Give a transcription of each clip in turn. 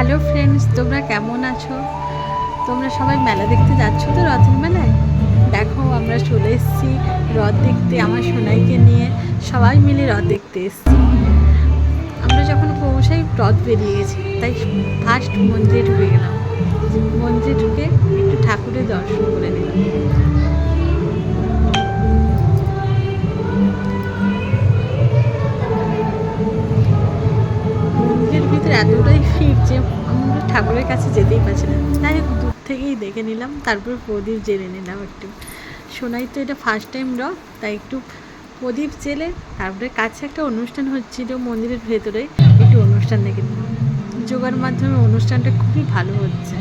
Hello friends, তোমরা কেমন আছো? তোমরা সবাই মেলা দেখতে যাচ্ছ তো, রথের মেলায়? দেখো আমরা চলে এসেছি রথ দেখতে। আমার সোনাইকে নিয়ে সবাই মিলে রথ দেখতে এসেছি। আমরা যখন পৌঁছাই রথ বেরিয়ে গেছি, তাই ফার্স্ট মন্দিরে ঢুকে গেলাম। মন্দিরে ঢুকে একটু ঠাকুরের দর্শন করে নিলাম। মন্দিরের ভিতরে এতটাই ভিড় যে আমরা ঠাকুরের কাছে যেতেই পারছি না, তাই দূর থেকেই দেখে নিলাম। তারপর প্রদীপ জেলে নিলাম একটু। সোনাই তো এটা ফার্স্ট টাইম রথ, তাই একটু প্রদীপ জেলে তারপরে কাছে একটা অনুষ্ঠান হচ্ছিল মন্দিরের ভেতরে, একটু অনুষ্ঠান দেখে নিলাম। যোগার মাধ্যমে অনুষ্ঠানটা খুবই ভালো হচ্ছে।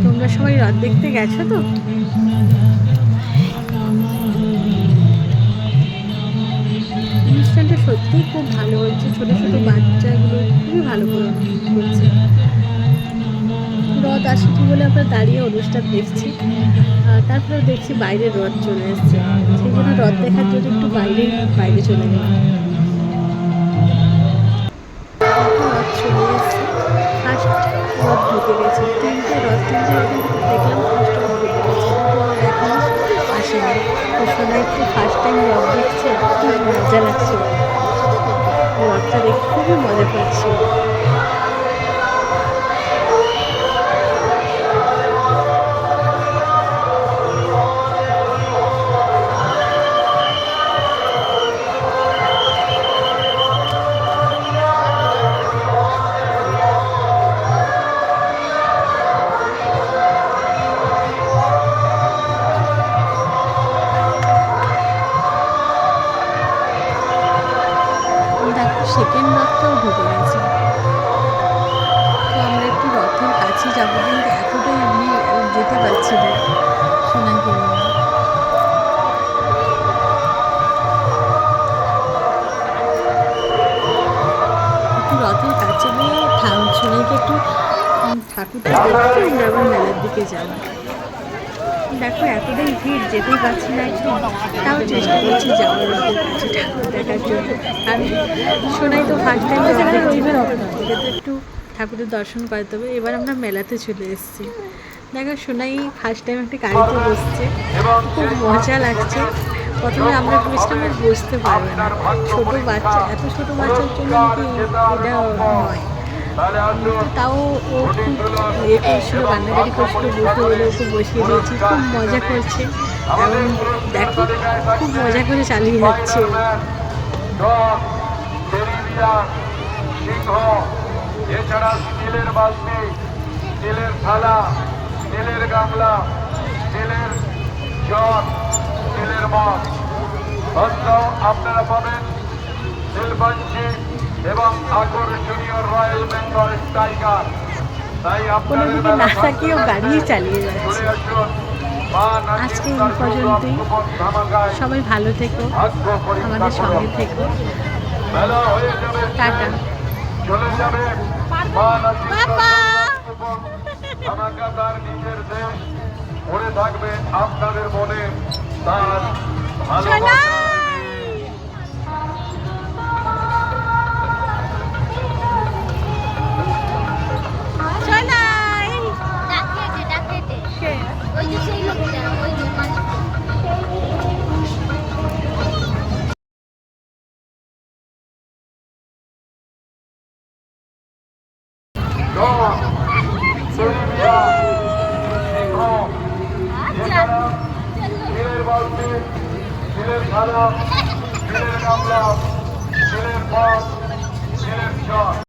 তোমরা সবাই রথ দেখতে গেছো তো? অনুষ্ঠানটা সত্যিই খুব ভালো হচ্ছে। ছোটো ছোটো বাচ্চাগুলো খুবই ভালো করছে। রথ আসেনি বলে আমরা দাঁড়িয়ে অনুষ্ঠান দেখছি। তারপরে দেখছি বাইরে রথ চলে এসছে, সেই জন্য রথ দেখার জন্য একটু বাইরে চলে গেলাম। রথ চলে এসছে, ফার্স্ট রথ ঢুকে গেছে। তিনটে রথের ভিতরে দেখলাম ফার্স্ট রথ ঢুকে গেছে, এখন আসেনি। তো সোনাই তো ফার্স্ট টাইম রথ দেখছে, খুব মজা লাগছে। রথটা দেখে খুবই মজা পাচ্ছি। দেখো সেকেন্ড রথটাও ঢুকে গেছে। তো আমরা একটু রথের কাছে যাবো, কিন্তু এতটাই আমি যেতে পারছি না সোনাইকে নিয়ে। একটু রথের কাছে গিয়ে সোনাইকে একটু ঠাকুরটা দেখতে আমরা আবার মেলার দিকে যাবো। দেখো এতটাই ভিড়, যেতেই পারছি না একটু, তাও চেষ্টা করছি যাওয়ার রথের কাছে ঠাকুর দেখার জন্য। আর সোনাই তো ফার্স্ট টাইম ওকে তো একটু ঠাকুরের দর্শন করাতে হবে। এবার আমরা মেলাতে চলে এসেছি। দেখো সোনাই ফার্স্ট টাইম একটা গাড়িতে বসছে, খুব মজা লাগছে। প্রথমে আমরা ভেবেছিলাম বসতে পারবে না, ছোটো বাচ্চা, এত ছোটো বাচ্চার জন্য কি এটা নয়। তাও ও খুব করছিল, কান্নাকাটি করছিল, বসতে বলে ওকে বসিয়ে দিয়েছি। খুব মজা করছে এবং দেখো খুব মজা করে চালিয়ে যাচ্ছে। এছাড়া স্টিলের বালতি, স্টিলের থালা, স্টিলের গামলা, স্টিলের জগ, স্টিলের মগ, আপনারা পাবেন শিল্পাঞ্চি এবং আকর্ষণীয় রয়্যাল বেঙ্গল টাইগার। তাই আপনাদের না তাকিয়েও গাড়ি চালিয়ে যাচ্ছে। আজকে এই পর্যন্তই। সবাই ভালো থেকো, আমাদের সঙ্গে থেকো। টাটা। চলে যাবে আমাকে তার নিজের দেশ পড়ে থাকবে আপনাদের মনে তার ভালোবাসা। ছেলের ভালো, ছেলের গামলা, ছেলের পথ, ছেলের চর।